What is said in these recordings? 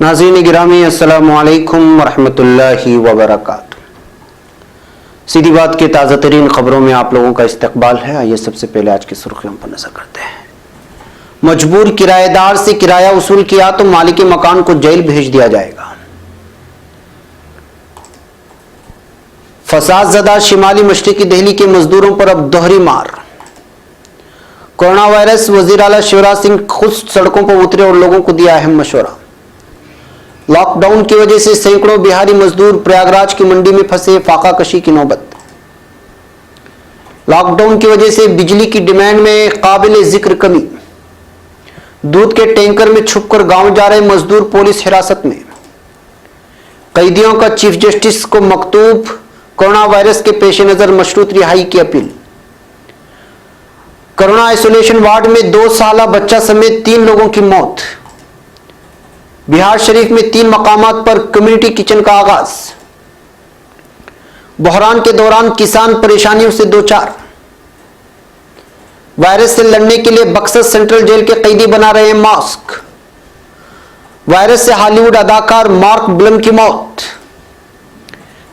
नाज़रीन गिरामी, अस्सलामु अलैकुम वरहमतुल्लाहि वबरकातुहू। सीधी बात के ताज़ा तरीन खबरों में आप लोगों का इस्तकबाल है। आइए सबसे पहले आज की सुर्खियों पर नजर करते हैं। मजबूर किराएदार से किराया वसूल किया तो मालिक मकान को जेल भेज दिया जाएगा। फसाद ज़दा शिमाली मशरिकी दिल्ली के मजदूरों पर अब दोहरी मार। कोरोना वायरस, वजीर आला शिवराज सिंह खुद सड़कों पर उतरे और लोगों को दिया अहम मशवरा। लॉकडाउन की वजह से सैकड़ों बिहारी मजदूर प्रयागराज की मंडी में फंसे, फाका कशी की नौबत। लॉकडाउन की वजह से बिजली की डिमांड में काबिल जिक्र कमी। दूध के टैंकर में छुपकर गांव जा रहे मजदूर पुलिस हिरासत में। कैदियों का चीफ जस्टिस को मकतूब, कोरोना वायरस के पेश नजर मशरूत रिहाई की अपील। कोरोना आइसोलेशन वार्ड में 2 साला बच्चा समेत 3 लोगों की मौत। बिहार शरीफ में 3 मकामात पर कम्युनिटी किचन का आगाज। बहरान के दौरान किसान परेशानियों से दो चार। वायरस से लड़ने के लिए बक्सर सेंट्रल जेल के कैदी बना रहे हैं मास्क। वायरस से हॉलीवुड अदाकार मार्क ब्लम की मौत।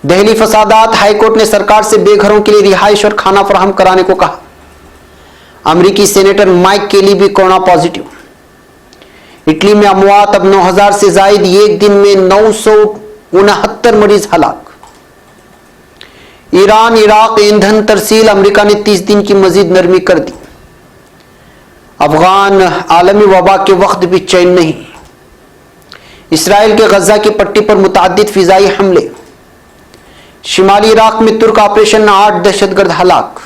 दिल्ली फसादात, हाईकोर्ट ने सरकार से बेघरों के लिए रिहाइश और खाना फराहम कराने को कहा। अमेरिकी सेनेटर माइक केली भी कोरोना पॉजिटिव। इटली में अमवात अब 9000 से जायद, एक दिन में 969 मरीज हलाक। ईरान इराक ईंधन तरसील, अमेरिका ने 30 दिन की मजीद नरमी कर दी। अफगान आलमी वबा के वक्त भी चैन नहीं। इसराइल के गजा की पट्टी पर मुतअद्दिद फिजाई हमले। शिमाली इराक में तुर्क ऑपरेशन, 8 दहशतगर्द हलाक।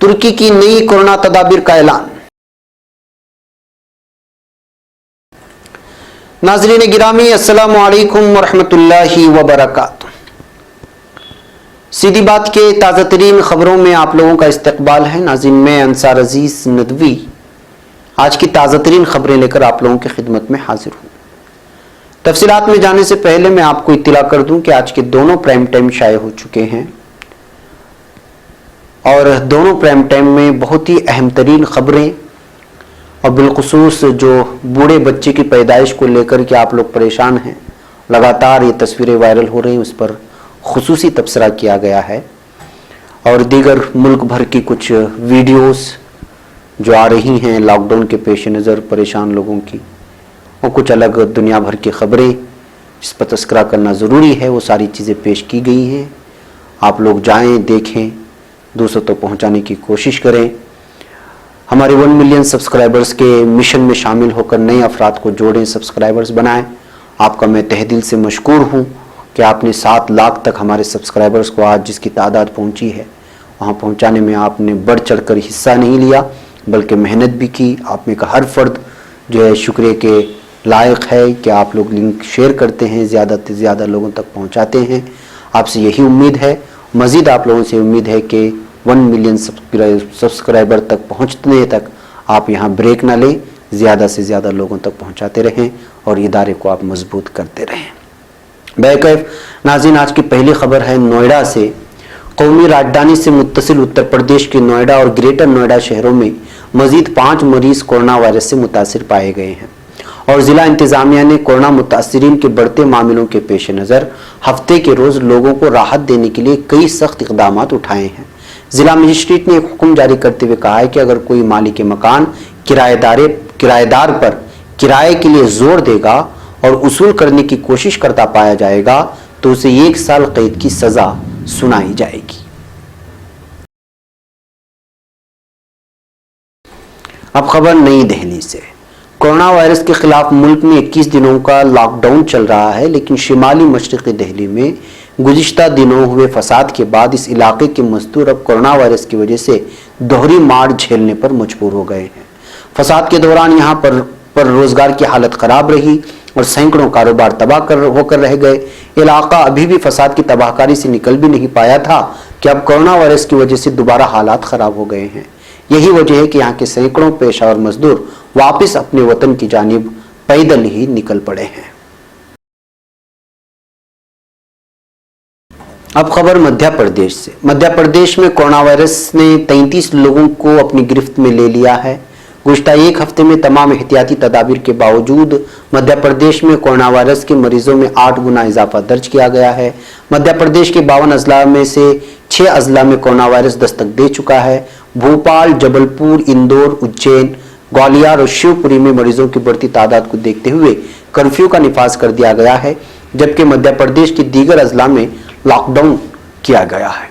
तुर्की की नई कोरोना तदाबीर का ऐलान। नाज़रीन गिरामी, अस्सलामु अलैकुम वरहमतुल्लाहि वबरकातुहू। सीधी बात के ताज़ा तरीन खबरों में आप लोगों का इस्तकबाल है। नाज़रीन, मैं अंसार अजीज नदवी आज की ताज़ा तरीन खबरें लेकर आप लोगों की खिदमत में हाजिर हूँ। तफसीलात में जाने से पहले मैं आपको इत्तला कर दूं कि आज के दोनों प्राइम टाइम शाये हो चुके हैं और दोनों प्राइम टाइम में बहुत ही अहम तरीन खबरें और बिलखुसूस जो बूढ़े बच्चे की पैदाइश को लेकर के आप लोग परेशान हैं, लगातार ये तस्वीरें वायरल हो रही हैं, उस पर खुसूसी तबसरा किया गया है। और दीगर मुल्क भर की कुछ वीडियोस जो आ रही हैं लॉकडाउन के पेश नज़र परेशान लोगों की, और कुछ अलग दुनिया भर की खबरें जिस पर तस्करा करना ज़रूरी है, वो सारी चीज़ें पेश की गई हैं। आप लोग जाएं, देखें, दूसरों तक पहुंचाने की कोशिश करें। हमारे 1 मिलियन सब्सक्राइबर्स के मिशन में शामिल होकर नए अफराद को जोड़ें, सब्सक्राइबर्स बनाएं। आपका मैं तहे दिल से मशकूर हूँ कि आपने 7 लाख तक हमारे सब्सक्राइबर्स को आज जिसकी तादाद पहुँची है वहाँ पहुँचाने में आपने बढ़ चढ़ कर हिस्सा नहीं लिया, बल्कि मेहनत भी की। आप में का हर फर्द जो है शुक्रिया के लायक है कि आप लोग लिंक शेयर करते हैं, ज़्यादा से ज़्यादा लोगों तक पहुँचाते हैं। आपसे यही उम्मीद है, मज़ीद आप लोगों से उम्मीद है कि 1 मिलियन सब्सक्राइबर तक पहुँचने तक आप यहाँ ब्रेक ना लें, ज़्यादा से ज़्यादा लोगों तक पहुँचाते रहें और इदारे को आप मजबूत करते रहें। बैकैफ नाज़रीन, आज की पहली खबर है नोएडा से। कौमी राजधानी से मुत्तसिल उत्तर प्रदेश के नोएडा और ग्रेटर नोएडा शहरों में मजीद 5 मरीज कोरोना वायरस से मुतासिर पाए गए हैं और ज़िला इंतज़ामिया ने कोरोना मुतासिरीन के बढ़ते मामलों के पेश नज़र हफ्ते के रोज़ लोगों को राहत देने के लिए कई सख्त इक़दाम उठाए हैं। ज़िला मजिस्ट्रेट ने एक हुक्म जारी करते हुए कहा है कि अगर कोई मालिक मकान किराएदार पर किराए के लिए जोर देगा और उसूल करने की कोशिश करता पाया जाएगा तो उसे 1 साल कैद की सजा सुनाई जाएगी। अब खबर नई दिल्ली से। कोरोना वायरस के खिलाफ मुल्क में 21 दिनों का लॉकडाउन चल रहा है, लेकिन शिमाली मशरिकी दिल्ली में गुज़िश्ता दिनों हुए फसाद के बाद इस इलाके के मजदूर अब कोरोना वायरस की वजह से दोहरी मार झेलने पर मजबूर हो गए हैं। फसाद के दौरान यहाँ पर रोजगार की हालत खराब रही और सैकड़ों कारोबार तबाह होकर रह गए। इलाका अभी भी फसाद की तबाहकारी से निकल भी नहीं पाया था कि अब कोरोना वायरस की वजह से दोबारा हालात खराब हो गए हैं। यही वजह है कि यहाँ के सैकड़ों पेशावर मजदूर वापस अपने वतन की जानिब पैदल ही निकल पड़े हैं। अब खबर मध्य प्रदेश से। मध्य प्रदेश में कोरोना वायरस ने 33 लोगों को अपनी गिरफ्त में ले लिया है। गुज़िश्ता एक हफ्ते में तमाम एहतियाती तदाबीर के बावजूद मध्य प्रदेश में कोरोना वायरस के मरीजों में 8 गुना इजाफा दर्ज किया गया है। मध्य प्रदेश के 52 अजला में से 6 अजला में कोरोना वायरस दस्तक दे चुका है। भोपाल, जबलपुर, इंदौर, उज्जैन, ग्वालियर और शिवपुरी में मरीजों की बढ़ती तादाद को देखते हुए कर्फ्यू का निफाज कर दिया गया है, जबकि मध्य प्रदेश के दीगर अजला में लॉकडाउन किया गया है।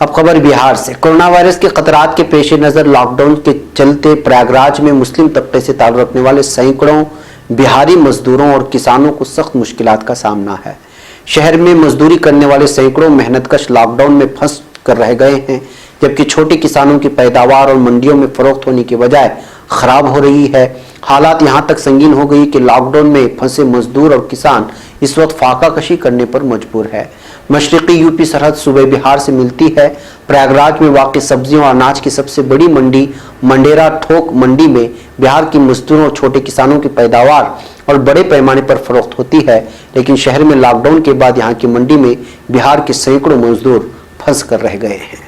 अब खबर बिहार से। कोरोना वायरस के खतरात के पेश नजर लॉकडाउन के चलते प्रयागराज में मुस्लिम तबके से ताल्लुक रखने वाले सैकड़ों बिहारी मजदूरों और किसानों को सख्त मुश्किलात का सामना है। शहर में मजदूरी करने वाले सैकड़ों मेहनतकश लॉकडाउन में फंस कर रह गए हैं, जबकि छोटे किसानों की पैदावार और मंडियों में फरोख्त होने की बजाय खराब हो रही है। हालात यहां तक संगीन हो गई कि लॉकडाउन में फंसे मजदूर और किसान इस वक्त फाका कशी करने पर मजबूर है। मशरकी यूपी सरहद सूबे बिहार से मिलती है। प्रयागराज में वाक़ सब्जियों और अनाज की सबसे बड़ी मंडी मंडेरा थोक मंडी में बिहार की मजदूरों और छोटे किसानों की पैदावार और बड़े पैमाने पर फरोख्त होती है, लेकिन शहर में लॉकडाउन के बाद यहाँ की मंडी में बिहार के सैकड़ों मजदूर फंस कर रह गए हैं।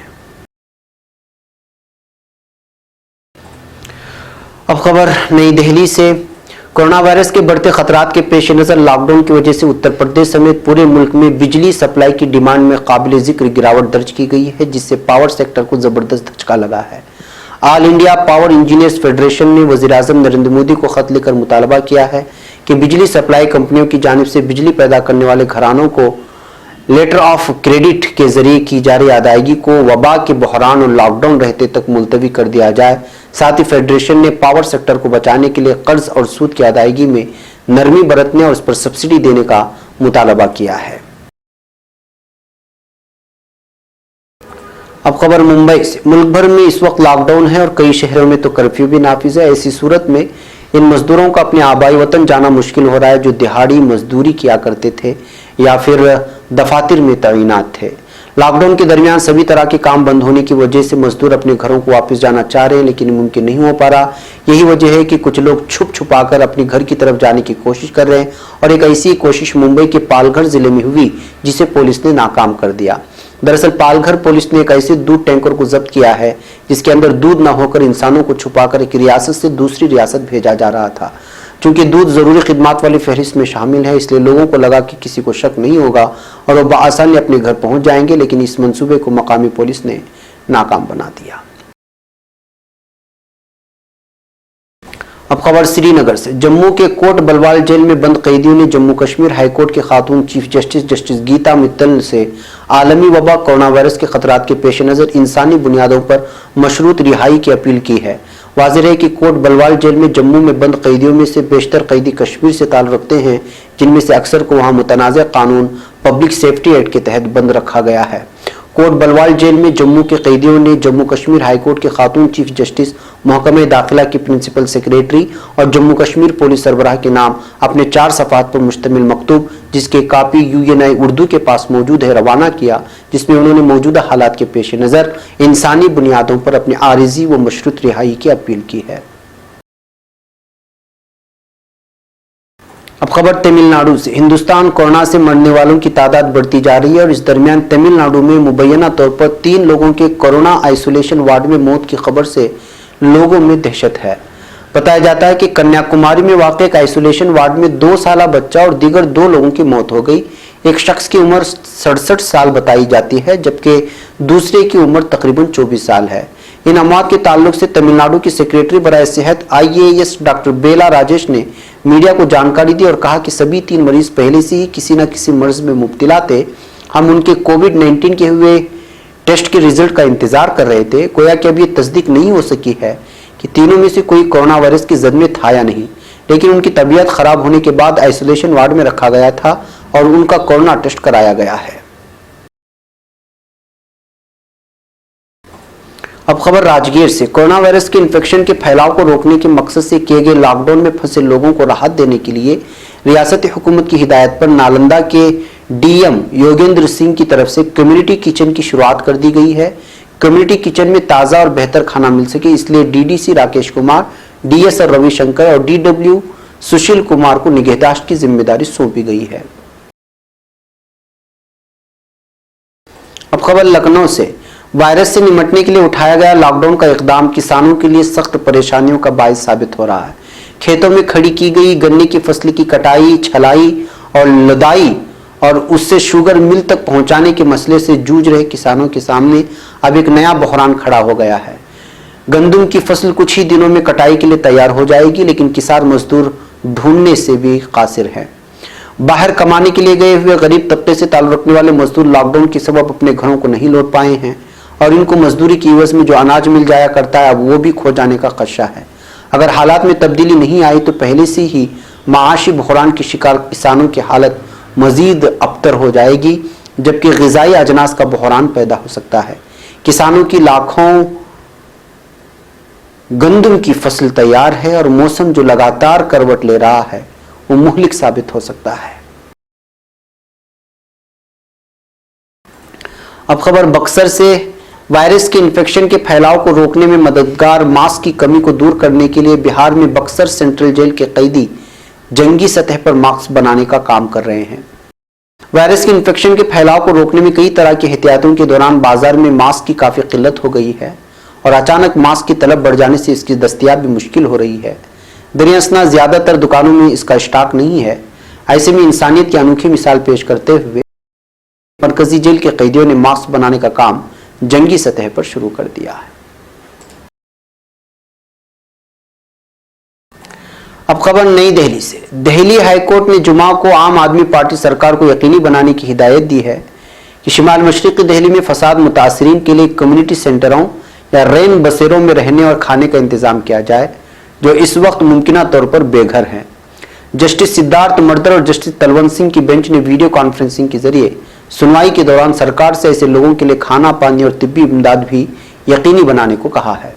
अब खबर नई दिल्ली से। कोरोना वायरस के बढ़ते खतरात के पेश नजर लॉकडाउन की वजह से उत्तर प्रदेश समेत पूरे मुल्क में बिजली सप्लाई की डिमांड में काबिल जिक्र गिरावट दर्ज की गई है, जिससे पावर सेक्टर को जबरदस्त धचका लगा है। All India power engineers federation ने वज़ीर-ए-आज़म नरेंद्र मोदी को खत लिखकर मुतालबा किया है कि बिजली सप्लाई कंपनियों की जानिब से बिजली पैदा करने वाले घरानों को लेटर ऑफ क्रेडिट के जरिए की जा रही अदायगी को वबा के बहरान और लॉकडाउन रहते तक मुलतवी कर दिया जाए। साथ ही फेडरेशन ने पावर सेक्टर को बचाने के लिए कर्ज और सूद की अदायगी में नरमी बरतने और उस पर सब्सिडी देने का मुतालबा किया है। अब खबर मुंबई से। मुल्क भर में इस वक्त लॉकडाउन है और कई शहरों में तो कर्फ्यू भी नाफिज है। ऐसी सूरत में इन मजदूरों को अपने आबाई वतन जाना मुश्किल हो रहा है, जो दिहाड़ी मजदूरी किया करते थे या फिर दफातर में तैनात थे। लॉकडाउन के दरमियान सभी तरह के काम बंद होने की वजह से मजदूर अपने घरों को वापस जाना चाह रहे हैं, लेकिन मुमकिन नहीं हो पा रहा। यही वजह है कि कुछ लोग छुप छुपाकर अपने घर की तरफ जाने की कोशिश कर रहे हैं और एक ऐसी कोशिश मुंबई के पालघर जिले में हुई, जिसे पुलिस ने नाकाम कर दिया। दरअसल पालघर पुलिस ने एक ऐसे दूध टैंकर को जब्त किया है जिसके अंदर दूध न होकर इंसानों को छुपाकर एक रियासत से दूसरी रियासत भेजा जा रहा था। चूंकि दूध जरूरी खिदमात वाली फहरिस्त में शामिल है, इसलिए लोगों को लगा कि किसी को शक नहीं होगा और वो बआसानी अपने घर पहुंच जाएंगे, लेकिन इस मंसूबे को मकामी पुलिस ने नाकाम बना दिया। अब खबर श्रीनगर से। जम्मू के कोट बलवाल जेल में बंद कैदियों ने जम्मू कश्मीर हाईकोर्ट के खातून चीफ जस्टिस गीता मित्तल से आलमी वबा कोरोना वायरस के खतरात के पेश नजर इंसानी बुनियादों पर मशरूत रिहाई की अपील की है। वाज़ेह है कि कोट बलवाल जेल में जम्मू में बंद कैदियों में से बेशतर कैदी कश्मीर से ताल्लुक़ रखते हैं, जिनमें से अक्सर को वहाँ मुतनाज़ कानून पब्लिक सेफ्टी एक्ट के तहत बंद रखा गया है। कोट बलवाल जेल में जम्मू के कैदियों ने जम्मू कश्मीर हाईकोर्ट के खातून चीफ जस्टिस महकमे दाखिला की प्रिंसिपल सेक्रेटरी और जम्मू कश्मीर पुलिस सरबराह के नाम अपने 4 सफ़ात पर मुश्तमिल मकतूब, जिसके कापी UNI उर्दू के पास मौजूद है, रवाना किया, जिसमें उन्होंने मौजूदा हालात के पेश नज़र इंसानी बुनियादों पर अपनी आरिजी व मशरूत रिहाई की अपील की है। अब खबर तमिलनाडु से। हिंदुस्तान कोरोना से मरने वालों की तादाद बढ़ती जा रही है और इस दरमियान तमिलनाडु में मुबैना तौर पर 3 लोगों के कोरोना आइसोलेशन वार्ड में मौत की खबर से लोगों में दहशत है। बताया जाता है कि कन्याकुमारी में वाक़ एक आइसोलेशन वार्ड में 2 साला बच्चा और दीगर 2 लोगों की मौत हो गई। एक शख्स की उम्र 67 साल बताई जाती है, जबकि दूसरे की उम्र तकरीबन 24 साल है। इन अमवात के ताल्लुक से तमिलनाडु की सेक्रेटरी बराए सेहत IAS डॉक्टर बेला राजेश ने मीडिया को जानकारी दी और कहा कि सभी 3 मरीज पहले से ही किसी न किसी मर्ज में मुब्तला थे। हम उनके कोविड-19 के हुए टेस्ट के रिजल्ट का इंतजार कर रहे थे। गोया कि अब ये तस्दीक नहीं हो सकी है कि तीनों में से कोई कोरोना वायरस की जद में था या नहीं, लेकिन उनकी तबीयत खराब होने के बाद आइसोलेशन वार्ड में रखा गया था और उनका कोरोना टेस्ट कराया गया है। अब खबर राजगीर से। कोरोना वायरस के इन्फेक्शन के फैलाव को रोकने के मकसद से किए गए लॉकडाउन में फंसे लोगों को राहत देने के लिए रियासती हुकूमत की हिदायत पर नालंदा के DM योगेंद्र सिंह की तरफ से कम्युनिटी किचन की शुरुआत कर दी गई है। कम्युनिटी किचन में ताज़ा और बेहतर खाना मिल सके, इसलिए DDC राकेश कुमार, DS और रविशंकर और DW सुशील कुमार को निगहदाश्त की जिम्मेदारी सौंपी गई है। अब खबर लखनऊ से। वायरस से निपटने के लिए उठाया गया लॉकडाउन का इकदाम किसानों के लिए सख्त परेशानियों का बायस साबित हो रहा है। खेतों में खड़ी की गई गन्ने की फसल की कटाई, छलाई और लदाई और उससे शुगर मिल तक पहुंचाने के मसले से जूझ रहे किसानों के सामने अब एक नया बहरान खड़ा हो गया है। गंदम की फसल कुछ ही दिनों में कटाई के लिए तैयार हो जाएगी, लेकिन किसान मजदूर ढूंढने से भी कासिर हैं। बाहर कमाने के लिए गए हुए गरीब तबके से ताल्लुक रखने वाले मजदूर लॉकडाउन के सबब अपने घरों को नहीं लौट पाए हैं और इनको मजदूरी की एवज में जो अनाज मिल जाया करता है अब वो भी खो जाने का खदशा है। अगर हालात में तब्दीली नहीं आई तो पहले से ही माशी बहरान के शिकार किसानों की हालत मजीद अबतर हो जाएगी, जबकि ग़िज़ाई अजनास का बहरान पैदा हो सकता है। किसानों की लाखों गंदम की फसल तैयार है और मौसम जो लगातार करवट ले रहा है वो मुहलिक साबित हो सकता है। अब खबर बक्सर से। वायरस के इन्फेक्शन के फैलाव को रोकने में मददगार मास्क की कमी को दूर करने के लिए बिहार में बक्सर सेंट्रल जेल के कैदी जंगी सतह पर मास्क बनाने का काम कर रहे हैं। वायरस के इन्फेक्शन के फैलाव को रोकने में कई तरह की एहतियातों के दौरान बाजार में मास्क की काफी किल्लत हो गई है और अचानक मास्क की तलब बढ़ जाने से इसकी दस्तयाब भी मुश्किल हो रही है। दरियासना ज्यादातर दुकानों में इसका स्टॉक नहीं है। ऐसे में इंसानियत की अनोखी मिसाल पेश करते हुए मरकजी जेल के कैदियों ने मास्क बनाने का काम जंगी सतह पर शुरू कर दिया है। अब खबर नई दिल्ली से। दिल्ली हाईकोर्ट ने जुमा को आम आदमी पार्टी सरकार को यकीनी बनाने की हिदायत दी है कि शिमाल मशरिकी दिल्ली में फसाद मुतासरीन के लिए कम्युनिटी सेंटरों या रेन बसेरों में रहने और खाने का इंतजाम किया जाए, जो इस वक्त मुमकिना तौर पर बेघर हैं। जस्टिस सिद्धार्थ मर्दर और जस्टिस तलवंत सिंह की बेंच ने वीडियो कॉन्फ्रेंसिंग के जरिए सुनवाई के दौरान सरकार से ऐसे लोगों के लिए खाना, पानी और तिब्बी इमदाद भी यकीनी बनाने को कहा है।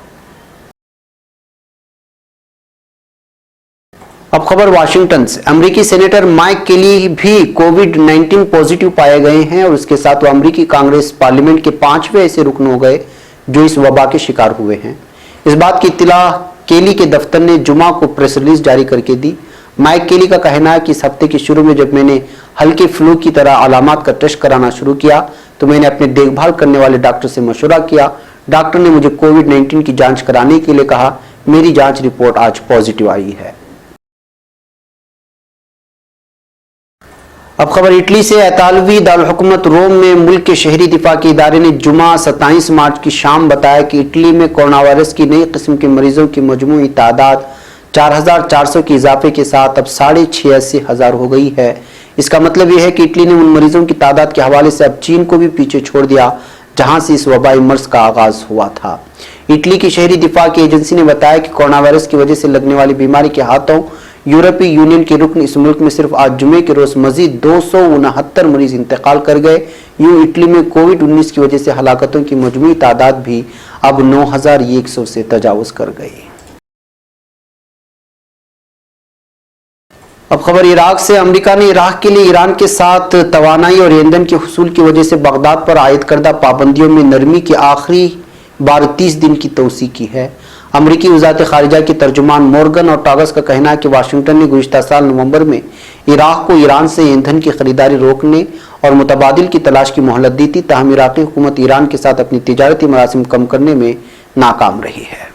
अब खबर वाशिंगटन से। अमेरिकी सेनेटर माइक केली भी कोविड-19 पॉजिटिव पाए गए हैं और उसके साथ वो अमेरिकी कांग्रेस पार्लियामेंट के 5वें ऐसे रुकन हो गए जो इस वबा के शिकार हुए हैं। इस बात की इत्तला केली के दफ्तर ने जुमा को प्रेस रिलीज जारी करके दी। माइक केली का कहना है कि इस हफ्ते के शुरू में जब मैंने हल्के फ्लू की तरह अलामात का टेस्ट कराना शुरू किया तो मैंने अपने देखभाल करने वाले डॉक्टर से मशवरा किया। डॉक्टर ने मुझे कोविड-19 की जांच कराने के लिए कहा। मेरी जांच रिपोर्ट आज पॉजिटिव आई है। अब खबर इटली से। इतालवी दारुल रोम में मुल्क के शहरी दिफा के इदारे ने जुमा 27 मार्च की शाम बताया कि इटली में कोरोना वायरस की नई किस्म के मरीजों की मजमूई तादाद 4,400 के इजाफे के साथ अब 86,500 हो गई है। इसका मतलब यह है कि इटली ने उन मरीजों की तादाद के हवाले से अब चीन को भी पीछे छोड़ दिया जहां से इस वबाई मर्ज का आगाज हुआ था। इटली की शहरी दिफा की एजेंसी ने बताया कि कोरोना वायरस की वजह से लगने वाली बीमारी के हाथों यूरोपीय यूनियन के रुकन इस मुल्क में सिर्फ आज जुमे के रोज मजीद 269 मरीज इंतकाल कर गए। यूं इटली में कोविड-19 की वजह से हलाकतों की मजमूई तादाद भी अब 9,100 से तजावुज कर गई। अब खबर इराक से। अमेरिका ने इराक के लिए ईरान के साथ तवानाई और ईंधन के हुसूल की वजह से बगदाद पर आयद करदा पाबंदियों में नरमी की आखिरी बार 30 दिन की तोसी की है। अमरीकी वज़ारत खारिजा के तर्जुमान मॉर्गन और टागस का कहना है कि वाशिंगटन ने गुज़िश्ता साल नवंबर में इराक को ईरान से ईंधन की खरीदारी रोकने और मुतबादिल की तलाश की मोहलत दी थी, ताहम इराकी हुकूमत ईरान के साथ अपनी तिजारती मरासिम कम करने में नाकाम रही है।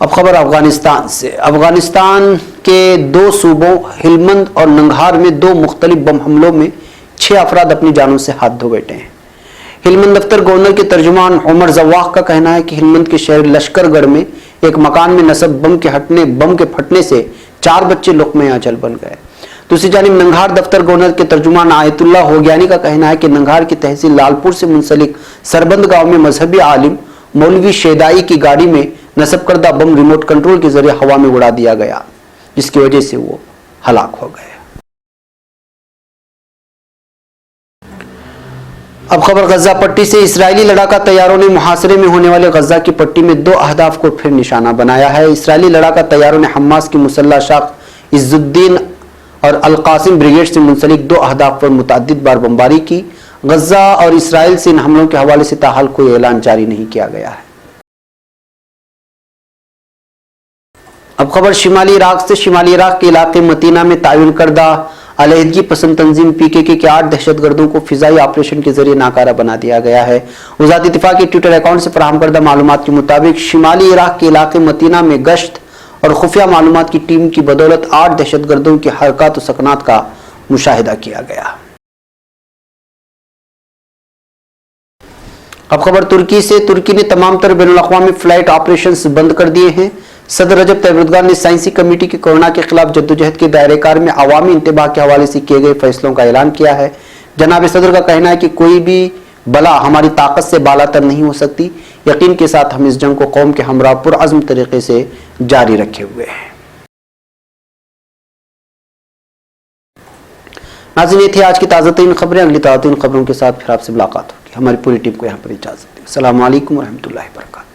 अब खबर अफगानिस्तान से। अफगानिस्तान के 2 सूबों हिलमंद और नंगहार में 2 मुख्तलिफ बम हमलों में 6 अफराद अपनी जानों से हाथ धो बैठे हैं। हिलमंद दफ्तर गवर्नर के तर्जुमान उमर जवाह का कहना है कि हिलमंद के शहर लश्करगढ़ में एक मकान में नसब बम के फटने से 4 बच्चे लुक़्मे अजल बन गए। दूसरी जानिब नंगहार दफ्तर गवर्नर के तर्जुमान आयतुल्लाह होगियानी का कहना है कि नंगहार की तहसील लालपुर से मुंसलिक सरबंद गांव में मजहबी आलिम मौलवी शेदाई की गाड़ी में नसब करदा बम रिमोट कंट्रोल के जरिए हवा में उड़ा दिया गया, जिसकी वजह से वो हलाक हो गए। अब खबर गजा पट्टी से। इस्राएली लड़ाका तैयारों ने मुहासरे में होने वाले गजा की पट्टी में 2 अहदाफ को फिर निशाना बनाया है। इस्राएली लड़ाका तैयारों ने हमास की मुसल्ला शाख इज्जुद्दीन और अल-कासिम ब्रिगेड से मुंसलिक 2 अहदाफ पर मुतअद्दिद बार बमबारी की। गजा और इसराइल से इन हमलों के हवाले से ताहाल कोई ऐलान जारी नहीं किया गया है। अब खबर शिमाली इराक से। शिमाली इराक के इलाके मतीना में तायुन करदा अलहदगी पसंद तंजीम पीकेके के 8 दहशतगर्दों को फिजाई ऑपरेशन के जरिए नाकारा बना दिया गया है। वज़ारत दिफा के ट्विटर अकाउंट से फराहम करदा मालूमात के मुताबिक शिमाली इराक के इलाके मतीना में गश्त और खुफिया मालूमात की टीम की बदौलत 8 दहशतगर्दों की हरकत और सकनात का मुशाहिदा किया गया। अब खबर तुर्की से। तुर्की ने तमाम तर बैनुल-अक़वामी फ्लाइट ऑपरेशंस बंद कर दिए हैं। सदर रजब तैयब एर्दोगान ने साइंसी कमेटी की कोरोना के खिलाफ जद्दोजहद के दायरेकार में अवामी इंतबाह के हवाले से किए गए फैसलों का ऐलान किया है। जनाब सदर का कहना है कि कोई भी बला हमारी ताकत से बालातर नहीं हो सकती। यकीन के साथ हम इस जंग को कौम के हमरा पुरअज़्म तरीके से जारी रखे हुए हैं। नाज़रीन, ये थी आज की ताज़ा तरीन खबरें। अगली ताज़ा तरीन खबरों के साथ फिर आपसे मुलाकात होगी। हमारी पूरी टीम को यहाँ पर इजाज़त दें। अस्सलामु अलैकुम व रहमतुल्लाहि व बरकातहू।